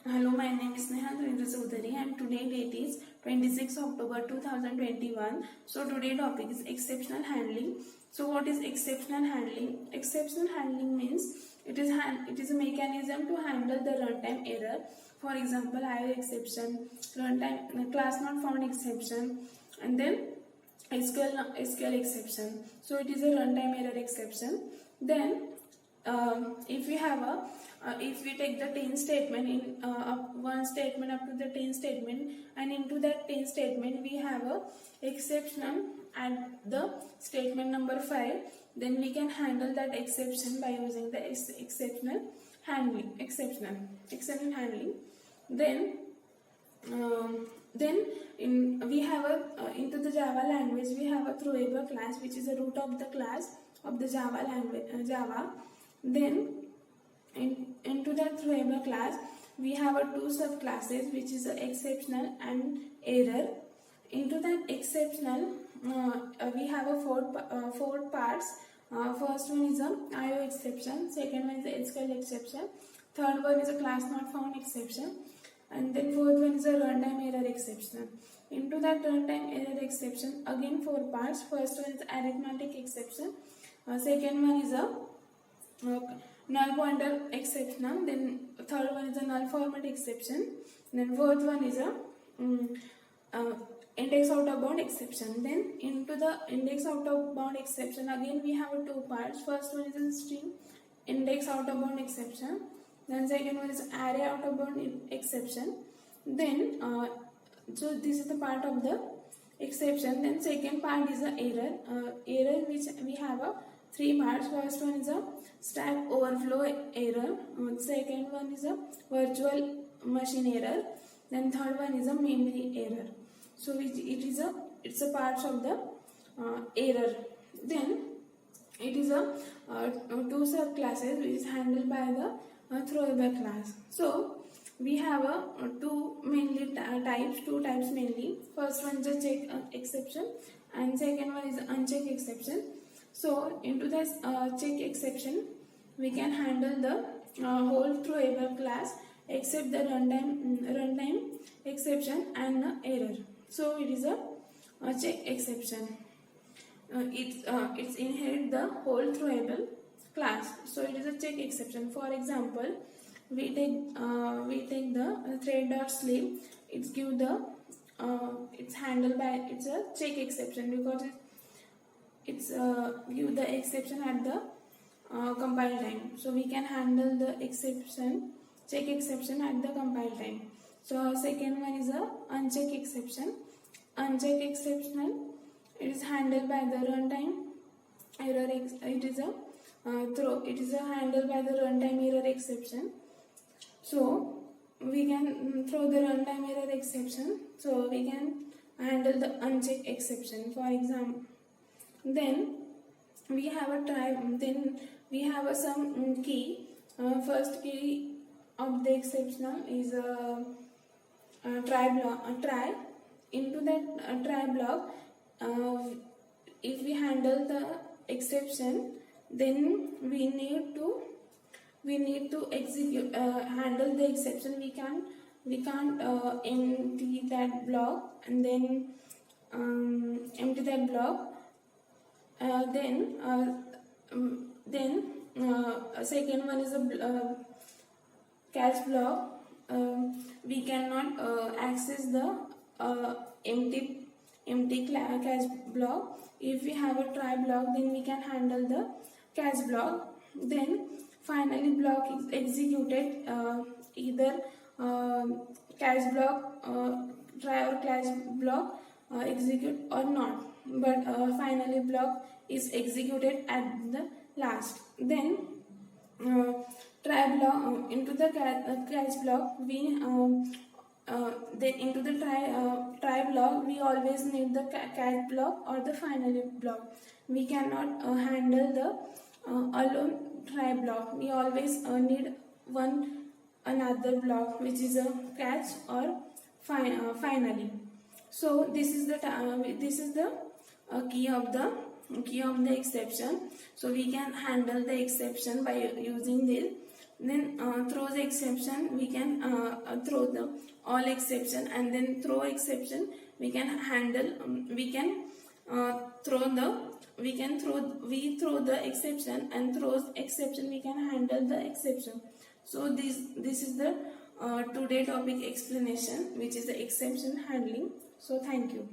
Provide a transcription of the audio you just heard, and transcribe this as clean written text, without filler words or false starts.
Hello, my name is Neha Chaudhary and today date is 26 October 2021. So today topic is exceptional handling. So what is exceptional handling? Exceptional handling means it is a mechanism to handle the runtime error. For example, IO exception, runtime class not found exception, and then SQL exception. So it is a runtime error exception. Then if we have a if we take the 10 statement in one statement up to the 10 statement, and into that 10 statement we have a exception at the statement number 5, then we can handle that exception by using the exception handling. Then then we have a into the Java language we have a throwable class, which is a root of the class of the Java language Java. Then into that throwable class we have a two subclasses, which is a exceptional and error. Into that exceptional we have a four parts. First one is a IO exception, second one is the SQL exception, third one is a class not found exception, and then fourth one is a runtime error exception. Into that runtime error exception, again four parts. First one is arithmetic exception, second one is a null pointer exception, then third one is a null format exception, then fourth one is a index out of bound exception. Then into the index out of bound exception, again we have two parts. First one is a string index out of bound exception, then second one is array out of bound exception. Then so this is the part of the exception. Then second part is the error which we have a three parts. First one is a stack overflow error, second one is a virtual machine error, then third one is a memory error. So it's a part of the error. Then it is a two subclasses which is handled by the throwable class. So we have a two types mainly. First one is a check exception and second one is uncheck exception. So into this check exception we can handle the whole throwable class except the runtime exception and error. So it is a check exception. It's inherit the whole throwable class. So it is a check exception. For example, we take the thread.sleep. It's give the it's handled by it's a check exception because it's give the exception at the compile time. So we can handle the check exception at the compile time. So second one is a uncheck exception. Uncheck exception, it is handled by the runtime error. It is a handled by the runtime error exception. So we can throw the runtime error exception. So we can handle the uncheck exception. For example, then we have a try. Then we have some key. First key of the exceptional is a try block. Try. Into that try block, if we handle the exception, then we need to execute handle the exception. We can't empty that block and then empty that block. Then second one is a cache block. We cannot access the empty cache block. If we have a try block, then we can handle the cache block. Then finally block is executed, either cache block, try or cache block execute or not, but finally block is executed at the last. Then try block into the cache block we then into the try block we always need the cache block or the finally block. We cannot handle the alone try block. We always need another block, which is a cache or finally. So this is the key of the exception. So we can handle the exception by using Then throw the exception, we can throw the all exception, and then throw exception we can handle. We can throw the exception, and throws exception we can handle the exception. So this is the today topic explanation, which is the exception handling. So thank you.